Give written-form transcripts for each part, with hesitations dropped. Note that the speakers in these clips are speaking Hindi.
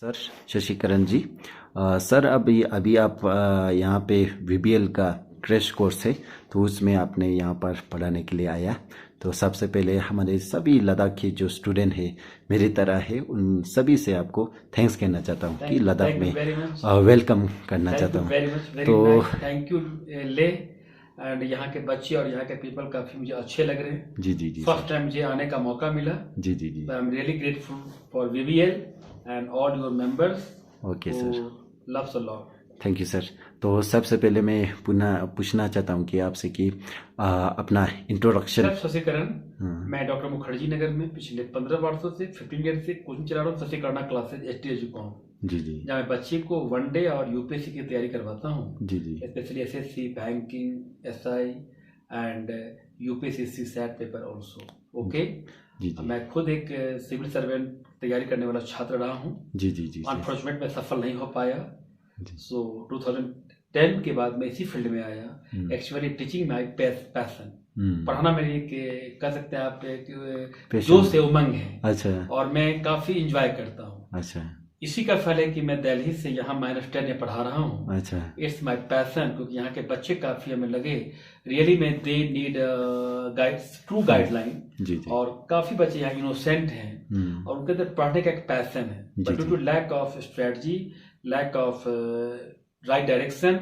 सर शशिकरण जी। सर अभी आप यहाँ पे वीबीएल का क्रैश कोर्स है, तो उसमें आपने यहाँ पर पढ़ाने के लिए आया। तो सबसे पहले हमारे सभी लद्दाख के जो स्टूडेंट है मेरी तरह है, उन सभी से आपको थैंक्स कहना चाहता हूँ कि लद्दाख थैंक यू में वेरी मच। वेलकम करना थैंक चाहता यू हूँ। वेरी मच, वेरी तो नाइस। थैंक यू ले। एंड यहाँ के बच्चे और यहाँ के पीपल काफ़ी मुझे अच्छे लग रहे हैं। जी जी जी फर्स्ट सर। टाइम मुझे आने का मौका मिला। जी जी जी। I am really grateful for VVL and all your members okay हु sir, loves a lot. Thank you sir. तो सबसे पहले मैं पुनः पूछना चाहता हूँ कि आपसे कि अपना इंट्रोडक्शन। सर शशिकरण, मैं डॉक्टर मुखर्जी नगर में पिछले 15 वर्षों से 15 ईयर से कोचिंग चला रहा हूँ। शशिकरणा क्लासेज एसटीएजुकॉम, जी जी जहाँ मैं बच्चे को वनडे और यूपीएससी की तैयारी करवाता हूँ। जी जी specially SSC, banking, SI and UPSC sat paper also. Okay. जी जी मैं खुद एक सिविल सर्वेंट तैयारी करने वाला छात्र रहा हूँ। जी जी जी अनफॉर्चुनेट मैं सफल नहीं हो पाया। जी। सो 2010 के बाद मैं इसी फील्ड में आया। एक्चुअली टीचिंग माई पैशन, पढ़ाना मेरी एक कह सकते हैं आप एक जोश है, उमंग है। अच्छा और मैं काफी इंजॉय करता हूँ। अच्छा इसी का फल है कि मैं दिल्ली से यहाँ -10 में पढ़ा रहा हूँ। अच्छा इट्स माई पैशन, क्योंकि यहाँ के बच्चे काफी हमें लगे रियली में they need guides, true guideline. जी जी और काफी बच्चे यहाँ इनोसेंट हैं और उनके अंदर पढ़ने का एक पैशन है, जी, बट ड्यू जी। To lack of strategy, lack of right direction,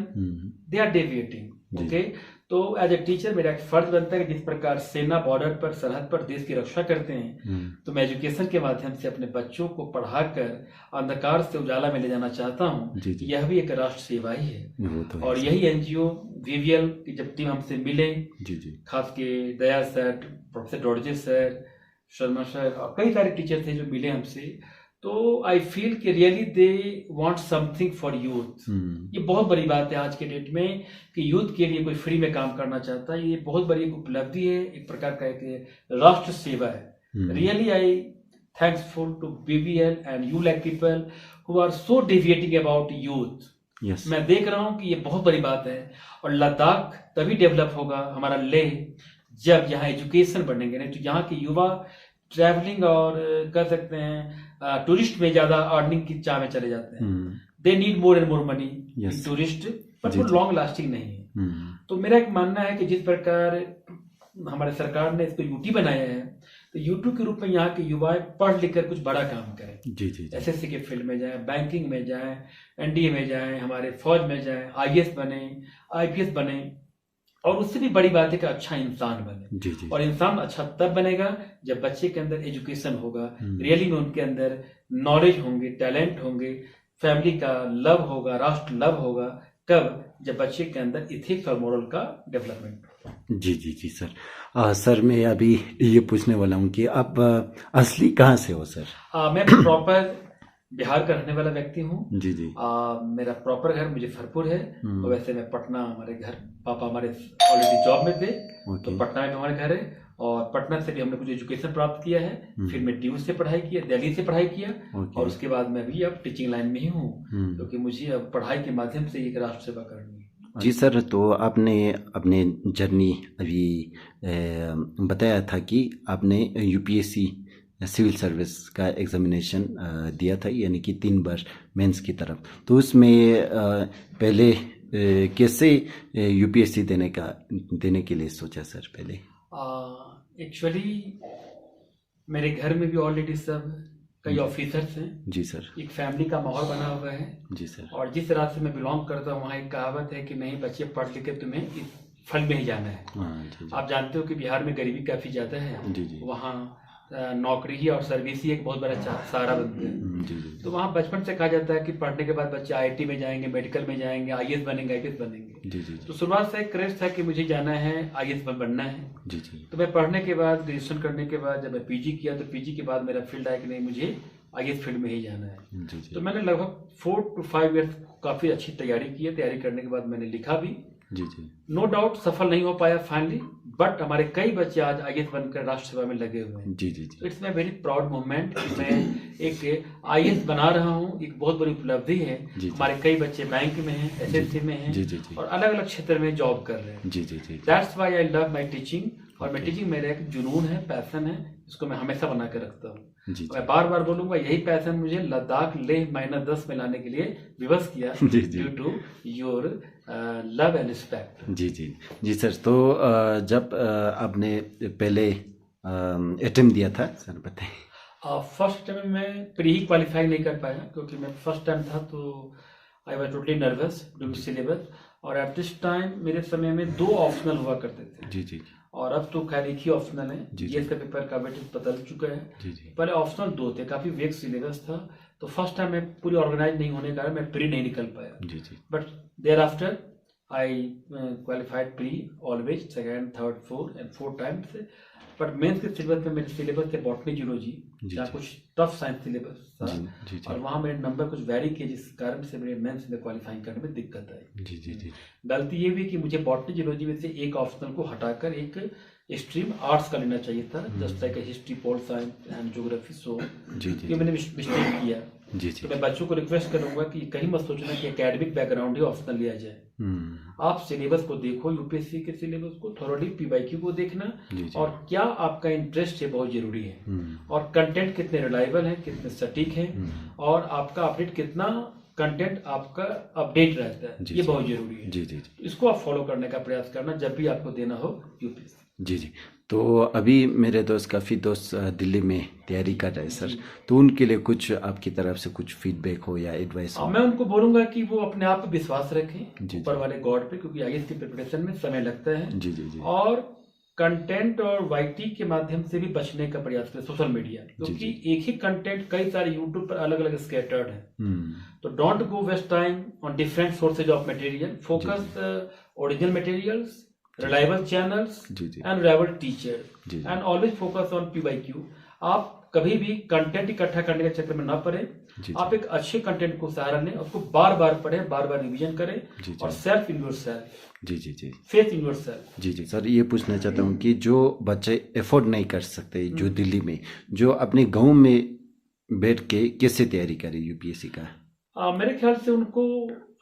they are deviating. जी। ओके। तो एज ए टीचर मेरा एक फर्ज बनता है कि जिस प्रकार सेना बॉर्डर पर, सरहद पर देश की रक्षा करते हैं, तो मैं एजुकेशन के माध्यम से अपने बच्चों को पढ़ाकर अंधकार से उजाला में ले जाना चाहता हूँ। जी, जी। यह भी एक राष्ट्र सेवा ही है। वो तो है और सर। यही एनजीओ वीवीएल की जब टीम हमसे मिले, जी जी खास के दया सर, प्रोफेसर डोडजे सर, शर्मा सर और कई सारे टीचर थे जो मिले हमसे, तो आई फील कि really they want something for youth. ये बहुत बड़ी बात है आज के डेट में कि यूथ के लिए कोई फ्री में काम करना चाहता है। ये बहुत बड़ी एक उपलब्धि है, एक प्रकार का एक राष्ट्र सेवा है। Really I thanksful to BBL and you like people who are so deviating about youth. Yes मैं देख रहा हूँ कि ये बहुत बड़ी बात है। और लद्दाख तभी डेवलप होगा, हमारा लेह, जब यहाँ एजुकेशन बढ़ेंगे। नहीं तो यहाँ के युवा ट्रैवलिंग और कह सकते हैं टूरिस्ट में ज्यादा अर्निंग की चाह में चले जाते हैं। They need more and more money in tourist, but वो लॉन्ग लास्टिंग नहीं है। तो मेरा एक मानना है कि जिस प्रकार हमारे सरकार ने इसको यूटी बनाया है, तो यूटी के रूप में यहाँ के युवा पढ़ लिख कर कुछ बड़ा काम करें। जी जी एसएससी के फील्ड में जाए, बैंकिंग में जाए, एनडीए में जाए, हमारे फौज में जाए, आईएएस बने, आईपीएस बने, और उससे भी बड़ी बात है कि अच्छा इंसान बने। जी जी और इंसान अच्छा तब बनेगा जब बच्चे के अंदर एजुकेशन होगा, रियली में उनके अंदर नॉलेज होंगे, टैलेंट होंगे, फैमिली का लव होगा, राष्ट्र लव होगा। कब? जब बच्चे के अंदर इथिक्स और मोरल का डेवलपमेंट होगा। जी जी जी सर। सर मैं अभी ये पूछने वाला हूँ कि आप असली कहाँ से हो सर? मैं प्रॉपर बिहार का रहने वाला व्यक्ति हूँ। जी जी मेरा प्रॉपर घर मुजफ्फरपुर है। और वैसे मैं पटना, हमारे घर पापा हमारे ऑलरेडी जॉब में थे, तो पटना में हमारे घर है। और पटना से भी हमने कुछ एजुकेशन प्राप्त किया है। फिर मैं डीयू से पढ़ाई किया, दिल्ली से पढ़ाई किया, और उसके बाद मैं भी अब टीचिंग लाइन में ही हूँ, क्योंकि मुझे अब पढ़ाई के माध्यम से एक राष्ट्र सेवा करनी है। जी सर, तो आपने अपने जर्नी अभी बताया था कि आपने यूपीएससी सिविल सर्विस का एग्जामिनेशन दिया था, यानी कि 3 बार मेंस की तरफ। तो उसमें पहले कैसे यूपीएससी देने के लिए सोचा सर पहले? एक्चुअली मेरे घर में भी ऑलरेडी सब कई ऑफिसर्स हैं। जी सर। एक फैमिली का माहौल बना हुआ है। जी सर। और जिस तरह से मैं बिलोंग करता हूँ, वहाँ एक कहावत है कि नहीं बच्चे पढ़ लिख के तुम्हें इस फील्ड में ही जाना है। जी जी आप जानते हो कि बिहार में गरीबी काफी ज्यादा है। जी जी वहाँ नौकरी ही और सर्विस ही एक बहुत बड़ा सहारा बनते हैं। जी जी तो वहाँ बचपन से कहा जाता है कि पढ़ने के बाद बच्चे आईआईटी में जाएंगे, मेडिकल में जाएंगे, आईएएस बनेंगे, आईपीएस बनेंगे। जी जी तो शुरुआत से एक क्रेज था कि मुझे जाना है, आईएएस बनना है। जी जी तो मैं पढ़ने के बाद, ग्रेजुएशन करने के बाद जब मैं पीजी किया, तो पीजी के बाद मेरा फील्ड आया कि नहीं मुझे आईएएस फील्ड में ही जाना है। जी जी तो मैंने लगभग 4 to 5 ईयर्स काफी अच्छी तैयारी की है। तैयारी करने के बाद मैंने लिखा भी। जी जी नो डाउट सफल नहीं हो पाया फाइनली, बट हमारे कई बच्चे आज आईएएस बनकर राष्ट्र सेवा में लगे हुए हैं। जी जी जी it's my very proud moment कि मैं एक आईएएस बना रहा हूँ, एक बहुत बड़ी उपलब्धि है। जी। हमारे कई बच्चे बैंक में हैं, एसएससी में हैं, जी जी जी और अलग अलग क्षेत्र में जॉब कर रहे हैं। जी जी जी that's why I love my teaching और मैं Okay. टीचिंग मेरा एक जुनून है, पैशन है, इसको मैं हमेशा बना के रखता हूँ। जी जी मैं बार बार बोलूंगा, यही पैशन मुझे लद्दाख लेह -10 में लाने के लिए विवश किया, जी, जी। Due to your love and respect. जी जी जी सर। तो जब आपने पहले अटेम्प्ट दिया था सर, बताएं। फर्स्ट टाइम मैं प्री ही क्वालिफाई नहीं कर पाया, क्योंकि मैं फर्स्ट टाइम था तो I was totally nervous due to syllabus. और एट दिस टाइम मेरे समय में 2 ऑप्शनल हुआ करते थे, जी जी और अब तो खैर एक ही ऑप्शनल है। जी, जी। जीएस का पेपर का वेटेज बदल चुका है। जी जी पहले ऑप्शनल 2 थे, काफी वेग सिलेबस था, तो फर्स्ट टाइम मैं पूरी ऑर्गेनाइज नहीं होने के कारण मैं प्री नहीं निकल पाया। जी जी but thereafter I qualified pre always, second, third, fourth and 4 times. But mains के सिलेबस में मेरे सिलेबस थे बॉटनी, जूलॉजी, जी, जहाँ जी। कुछ टफ साइंस सिलेबस था, जी जी और वहाँ मेरे नंबर कुछ वैरी किए, जिस कारण से मेरे मेंस में क्वालिफाइंग करने में दिक्कत आई। जी जी जी गलती ये भी कि मुझे बॉटनी, जूलॉजी में से एक ऑप्शनल को हटाकर एक स्ट्रीम आर्ट्स का लेना चाहिए था, just like history, pol science and geography. So जी जी ये मैंने मिस्टेक किया। जी तो जी मैं बच्चों को रिक्वेस्ट करूंगा कि कहीं मत सोचना कि एकेडमिक बैकग्राउंड ही ऑप्शनल लिया जाए। आप सिलेबस को देखो, यूपीएससी के सिलेबस को थोड़ी, पीवाईक्यू को देखना, जी, जी। और क्या आपका इंटरेस्ट है बहुत जरूरी है, और कंटेंट कितने रिलायबल है, कितने सटीक है, और आपका अपडेट कितना कंटेंट आपका अपडेट रहता है, जी, ये जी। बहुत जरूरी है। जी जी जी इसको आप फॉलो करने का प्रयास करना जब भी आपको देना हो यूपीएससी। जी जी। तो अभी मेरे दोस्त, काफ़ी दोस्त दिल्ली में तैयारी कर रहे हैं सर, तो उनके लिए कुछ आपकी तरफ से कुछ फीडबैक हो या एडवाइस हो? मैं उनको बोलूंगा कि वो अपने आप पे विश्वास रखें, जी, ऊपर वाले गॉड पे, क्योंकि आईएएस की प्रिपरेशन में समय लगता है। जी जी जी और कंटेंट और वाईटी के माध्यम से भी बचने का प्रयास करें, सोशल मीडिया, क्योंकि एक ही कंटेंट कई सारे यूट्यूब पर अलग अलग स्कैटर्ड है। तो don't go waste time on different sources of material, focus original materials, reliable channels जी जी and reliable teachers, जी, जी। and always focus on PYQ। आप कभी भी कंटेंट इकट्ठा करने के चक्कर में ना पड़े, जी, आप एक अच्छे कंटेंट को सहारा लें, उसको बार बार पढ़ें, बार बार रिवीजन करें, जी, जी। और सेल्फ इन योर सेल्फ, जी जी जी फेथ इन योर सेल्फ। जी जी सर, ये पूछना चाहता हूँ कि जो बच्चे एफोर्ड नहीं कर सकते, जो दिल्ली में, जो अपने गांव में बैठ के कैसे तैयारी करें यूपीएससी का? मेरे ख्याल से उनको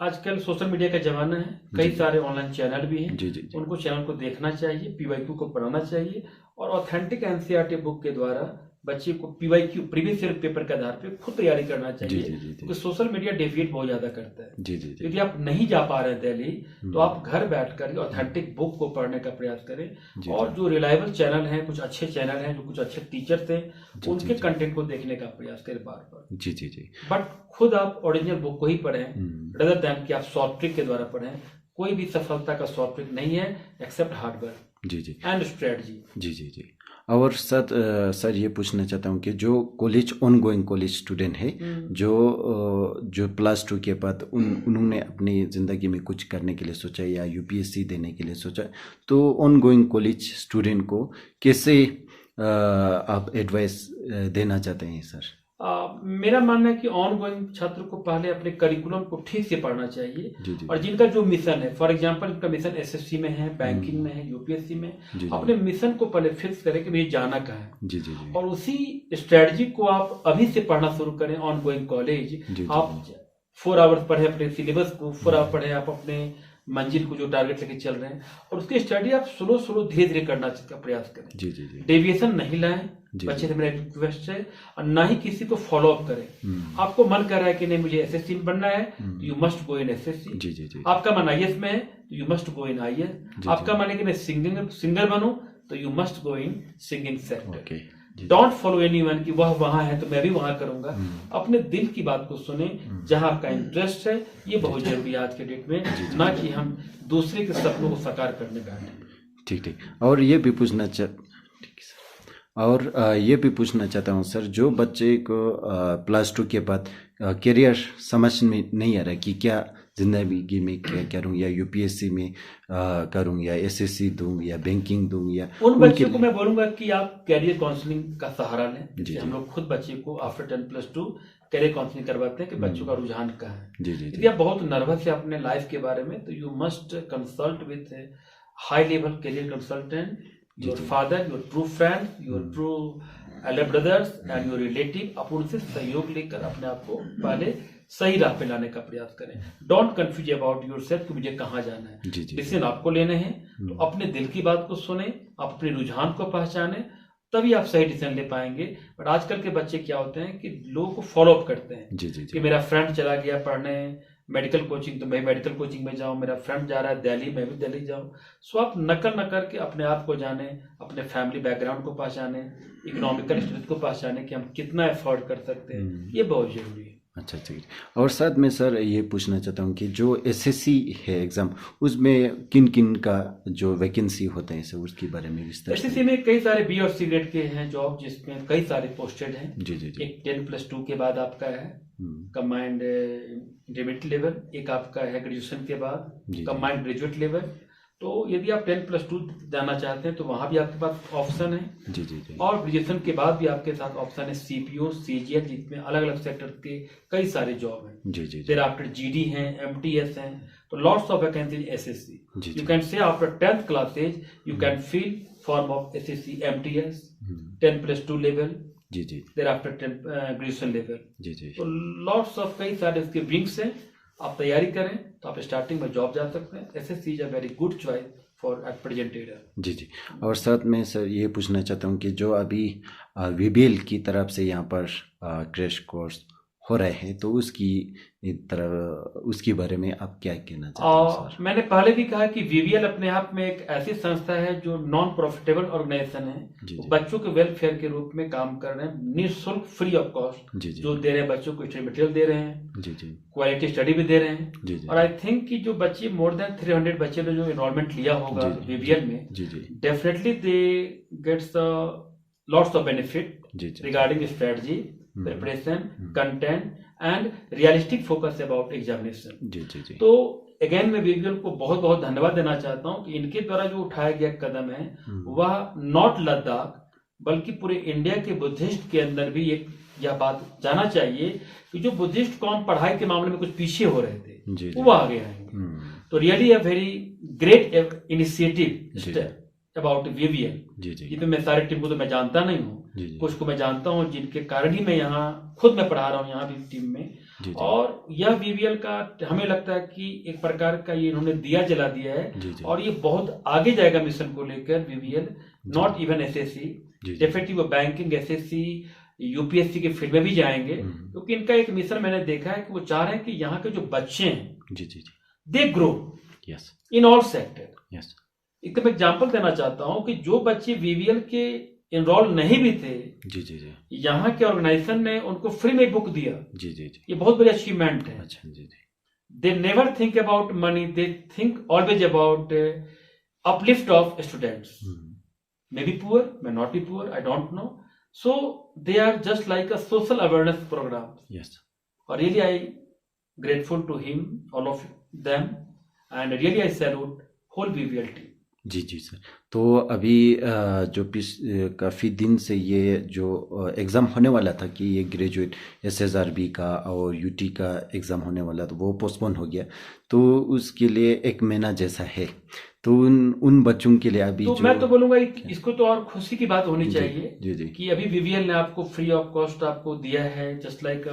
आजकल सोशल मीडिया का जमाना है, कई सारे ऑनलाइन चैनल भी हैं, जी जी जी उनको चैनल को देखना चाहिए, पीवाईक्यू को पढ़ना चाहिए, और ऑथेंटिक एनसीईआरटी बुक के द्वारा बच्चे को पीवाईक्यू, प्रीवियस ईयर पेपर के आधार पे खुद तैयारी करना चाहिए, जी, जी, जी। क्योंकि सोशल मीडिया डेविएट बहुत ज्यादा करता है। जी जी जी यदि आप नहीं जा पा रहे हैं दिल्ली, तो आप घर बैठकर ऑथेंटिक बुक को पढ़ने का प्रयास करें, जी, और जो रिलायबल चैनल हैं, कुछ अच्छे चैनल हैं, जो कुछ अच्छे टीचर्स हैं, उनके कंटेंट को देखने का प्रयास करें बार बार। जी जी जी बट खुद आप ओरिजिनल बुक को ही पढ़ें, रदर दैन कि आप सॉफ्ट ट्रिक के द्वारा पढ़ें। कोई भी सफलता का सॉफ्ट ट्रिक नहीं है एक्सेप्ट हार्डवर्क जी जी एंड स्ट्रेटजी। जी जी जी। और सर ये पूछना चाहता हूँ कि जो college ongoing college student है, जो +2 के बाद उन्होंने अपनी ज़िंदगी में कुछ करने के लिए सोचा या यूपीएससी देने के लिए सोचा, तो ऑन गोइंग कॉलेज स्टूडेंट को कैसे आप एडवाइस देना चाहते हैं सर? मेरा मानना है कि ऑन गोइंग छात्र को पहले अपने करिकुलम को ठीक से पढ़ना चाहिए, जी, जी। और जिनका जो मिशन है, फॉर एग्जांपल जिनका मिशन एसएससी में है, बैंकिंग में है, यूपीएससी में, जी, जी। अपने मिशन को पहले फिक्स करें कि मुझे जाना कहाँ है, जी जी जी और उसी स्ट्रेटजी को आप अभी से पढ़ना शुरू करें। ऑन गोइंग कॉलेज जी। आप 4 आवर्स पढ़े अपने सिलेबस को, 4 आवर पढ़े आप अपने मंजिल को, जो टारगेट लेके चल रहे हैं, और उसकी स्टडी आप स्लो धीरे धीरे करना का प्रयास करें। जी जी जी डेविएशन नहीं लाएं, जी, बच्चे से मेरा रिक्वेस्ट है, और ना ही किसी को फॉलो अप करें। आपको मन कर रहा है कि नहीं मुझे एसएससी में बनना है, तो you must go in SSC. जी जी जी आपका मन आईएएस में है, तो you must go in IAS. आपका मन है कि मैं सिंगर बनूं, तो you must go in singing sector. Okay. Don't follow anyone कि वह वहां है तो मैं भी वहां करूंगा। अपने दिल की बात को सुने, जहां आपका इंटरेस्ट है, ये बहुत जरूरी है आज के डेट में, ना कि हम दूसरे के सपनों को साकार करने बैठे। ठीक ठीक। और ये भी पूछना चाहता हूँ सर, जो बच्चे को +2 के बाद करियर समझ में नहीं आ रहा कि क्या जिंदगी में क्या करूँ, या यूपीएससी में करूँ, या एसएससी दूँ, या बैंकिंग दूँ, या उन बच्चों को मैं बोलूंगा कि आप कैरियर काउंसलिंग का सहारा लें। जी, हम लोग खुद बच्चे को आफ्टर 10+2 कैरियर काउंसलिंग करवाते हैं कि बच्चों का रुझान कहाँ है। जी जी यदि आप बहुत नर्वस है अपने लाइफ के बारे में, तो you must consult with high level career consultant, your father, your true friend, your true elder brothers and your relative. आप उनसे सहयोग लेकर अपने आप को पहले सही राह पे लाने का प्रयास करें। डोंट कंफ्यूज अबाउट योरसेल्फ कि मुझे कहाँ जाना है। जी जी डिसीजन आपको लेने हैं, तो अपने दिल की बात को सुने, आप अपने रुझान को पहचाने, तभी आप सही डिसीजन ले पाएंगे। बट आजकल के बच्चे क्या होते हैं कि लोगों को फॉलो अप करते हैं जी जी कि मेरा फ्रेंड चला गया पढ़ने मेडिकल कोचिंग तो मैं मेडिकल कोचिंग में जाऊं, मेरा फ्रेंड जा रहा है दिल्ली, मैं भी दिल्ली जाऊं। सो आप नकल न करके अपने आप को जाने, अपने फैमिली बैकग्राउंड को पहचाने, इकोनॉमिकल स्टेटस को पहचाने कि हम कितना एफर्ट कर सकते हैं, ये बहुत जरूरी है। अच्छा ठीक है। और साथ में सर ये पूछना चाहता हूँ कि जो एसएससी है एग्ज़ाम, उसमें किन किन का जो वैकेंसी होते हैं सर, उसके बारे में विस्तार से। एसएससी में कई सारे बी और सी ग्रेड के हैं जॉब, जिसमें कई सारे पोस्टेड हैं। जी जी जी एक 10+2 के बाद आपका है कंबाइंड इंटरमीडिएट लेवल, एक आपका है ग्रेजुएशन के बाद जी, जी। Combined graduate level. तो यदि आप 10+2 जाना चाहते हैं तो वहां भी आपके पास ऑप्शन है। जी जी जी और ग्रेजुएशन के बाद भी आपके साथ ऑप्शन है सीपीओ, सीजीएल, जिसमें अलग अलग सेक्टर के कई सारे जॉब हैं। जी जी देर आफ्टर जीडी हैं, एमटीएस हैं, तो लॉट्स ऑफ वैकेंसीज एसएससी। जी, यू जी। Can say after 10th classes you can fill form of SSC MTS 10+2 level, जी जी देर आफ्टर ग्रेजुएशन लेवल। जी जी तो लॉट्स ऑफ कई सारे इसके विंग्स हैं। आप तैयारी करें तो आप स्टार्टिंग में जॉब जा सकते हैं। SSC is a very good choice for at present area. जी जी। और साथ में सर ये पूछना चाहता हूँ कि जो अभी वीबीएल की तरफ से यहाँ पर क्रैश कोर्स हो रहे हैं, तो उसकी बारे में आप क्या कहना चाहते हैं सर? मैंने पहले भी कहा कि वीवीएल अपने आप में एक ऐसी संस्था है जो नॉन प्रॉफिटेबल ऑर्गेनाइजेशन है। जी, जी। बच्चों के वेलफेयर के रूप में काम कर रहे हैं, निःशुल्क फ्री ऑफ कॉस्ट जी, जी। जो दे रहे हैं बच्चों को, स्टडी मटेरियल दे रहे हैं, जी जी क्वालिटी स्टडी भी दे रहे हैं। जी जी और आई थिंक कि जो बच्चे मोर देन 300 बच्चे ने जो एनरोलमेंट लिया होगा जी, जी, वीवीएल में, जी जी definitely they gets lots of benefit जी जी regarding strategy, preparation, content and realistic focus about examination। जी जी जी तो अगेन मैं वीवीएल को बहुत बहुत धन्यवाद देना चाहता हूं कि इनके द्वारा जो उठाया गया कदम है वह नॉट लद्दाख बल्कि पूरे इंडिया के बुद्धिस्ट के अंदर भी एक यह बात जाना चाहिए कि जो बुद्धिस्ट कौम पढ़ाई के मामले में कुछ पीछे हो रहे थे जी, जी। वो आगे आएंगे। तो really a very great initiative जी, स्टेप अबाउट वीवीएल। जी जी जिसमें मैं सारे टीम को तो मैं जानता नहीं हूँ, जी, जी। कुछ को मैं जानता हूँ जिनके कारण ही मैं यहाँ खुद मैं पढ़ा रहा हूँ यहाँ भी टीम में। जी, जी। और यह वीवीएल का हमें लगता है कि एक प्रकार का ये इन्होंने दिया जला दिया है। जी, जी। और ये बहुत आगे जाएगा मिशन को लेकर वीवीएल, नॉट इवन एसएससी। जी, जी। डेफिनेटली वो बैंकिंग, एसएससी, यूपीएससी के फील्ड में भी जाएंगे, क्योंकि इनका एक मिशन मैंने देखा है कि वो चाह रहे हैं कि यहाँ के जो बच्चे हैं जी जी जी they grow yes in all sector. Yes एकदम एग्जाम्पल देना चाहता हूं कि जो बच्चे वीवीएल के एनरोल नहीं भी थे, जी जी जी यहाँ के ऑर्गेनाइजेशन ने उनको फ्री में बुक दिया। जी जी जी ये बहुत बड़ी अचीवमेंट है। अच्छा जी जी they never think about money, they think always about uplift of students. May be poor, may not be poor, I don't know. So they are just like a social awareness programme. Yes और really I grateful to him, all of them, and really I salute whole VVL team. जी जी सर। तो अभी जो काफ़ी दिन से ये जो एग्ज़ाम होने वाला था कि ये ग्रेजुएट एसएसआरबी का और यूटी का एग्ज़ाम होने वाला था, वो पोस्टपोन हो गया। तो उसके लिए एक महीना जैसा है, तो उन बच्चों के लिए अभी तो जो मैं तो बोलूंगा इसको तो और खुशी की बात होनी चाहिए जी जी कि अभी वीवीएल ने आपको फ्री ऑफ कॉस्ट आपको दिया है, just like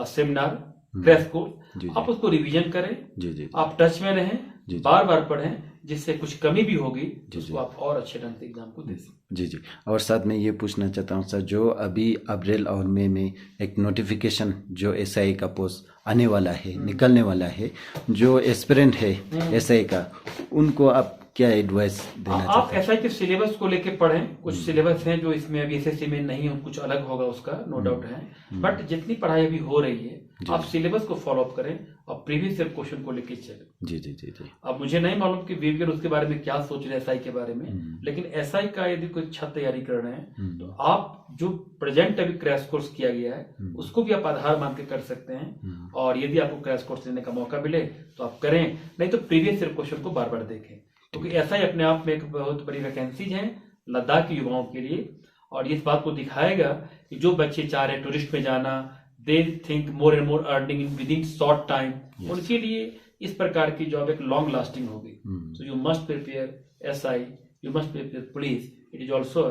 seminar crash course. जी, जी। आप उसको रिवीजन करें, जी जी आप टच में रहें, जी, जी। बार बार पढ़ें, जिससे कुछ कमी भी होगी जी, उसको जी। आप और अच्छे ढंग से एग्जाम को दे सकते। जी जी। और साथ में ये पूछना चाहता हूँ सर, जो अभी अप्रैल और मई में एक नोटिफिकेशन जो एसआई का पोस्ट आने वाला है, निकलने वाला है, जो एस्पिरेंट है एसआई का, उनको आप क्या एडवाइस देना आप चाहते हैं? एसआई के सिलेबस को लेके पढ़ें। कुछ सिलेबस हैं जो इसमें अभी एसएससी में नहीं है, कुछ अलग होगा उसका, नो डाउट है। बट जितनी पढ़ाई अभी हो रही है आप सिलेबस को फॉलो अप करें और प्रीवियस ईयर क्वेश्चन को लेके चलें। जी जी जी जी अब मुझे नहीं मालूम कि वीवीएल उसके बारे में क्या सोच रहे हैं एसआई के बारे में, लेकिन एसआई का यदि कोई अच्छा तैयारी कर रहे हैं तो आप जो प्रेजेंट अभी क्रैश कोर्स किया गया है उसको भी आप आधार मान के कर सकते हैं। और यदि आपको क्रैश कोर्स लेने का मौका मिले तो आप करें, नहीं तो प्रीवियस ईयर क्वेश्चन को बार बार देखें, क्योंकि एसआई अपने आप में एक बहुत बड़ी वैकेंसीज है लद्दाख के युवाओं के लिए। और इस बात को दिखाएगा कि जो बच्चे चाह रहे हैं टूरिस्ट में जाना, they think more and more earning in with in short time, उनके लिए इस प्रकार की जॉब एक लॉन्ग लास्टिंग होगी। So you must prepare SI, you must prepare police, it is also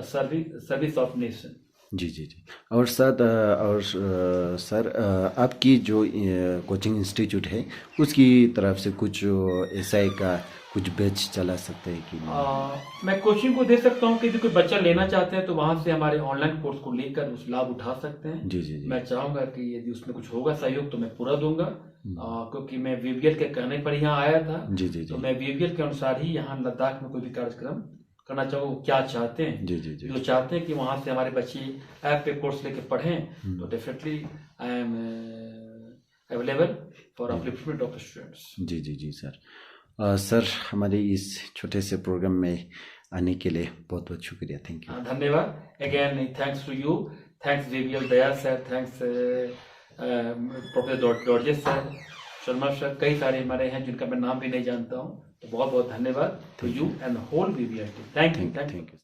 service of nation. जी जी जी। और सर आपकी जो कोचिंग इंस्टीट्यूट है उसकी तरफ से कुछ एसआई का कुछ बैच चला सकते हैं कि नहीं? मैं कोचिंग को दे सकता हूँ कि यदि कोई बच्चा लेना चाहते हैं तो वहां से हमारे ऑनलाइन कोर्स को लेकर उस लाभ उठा सकते हैं। जी जी जी। मैं चाहूंगा कि यदि उसमें कुछ होगा सहयोग तो मैं पूरा दूंगा। क्योंकि मैं वीवीएल के कहने पर यहाँ आया था, जी जी तो जी। मैं वीवीएल के अनुसार ही यहाँ लद्दाख में कोई भी कार्यक्रम करना चाहूँ। वो क्या चाहते हैं, जी जी जी। जो चाहते हैं कि वहां से हमारे बच्चे ऐप पे कोर्स लेके पढ़ें, तो definitely I am available for upliftment of the students. जी जी जी सर। सर हमारे इस छोटे से प्रोग्राम में आने के लिए बहुत बहुत शुक्रिया। Thank you. धन्यवाद। Again thanks to you, thanks VVL Daya sir, thanks professor डॉर्जेस सर, शर्मा सर, कई सारे हमारे हैं जिनका मैं नाम भी नहीं जानता हूँ। तो बहुत बहुत धन्यवाद to you and whole VVL team. Thank you. Thank you.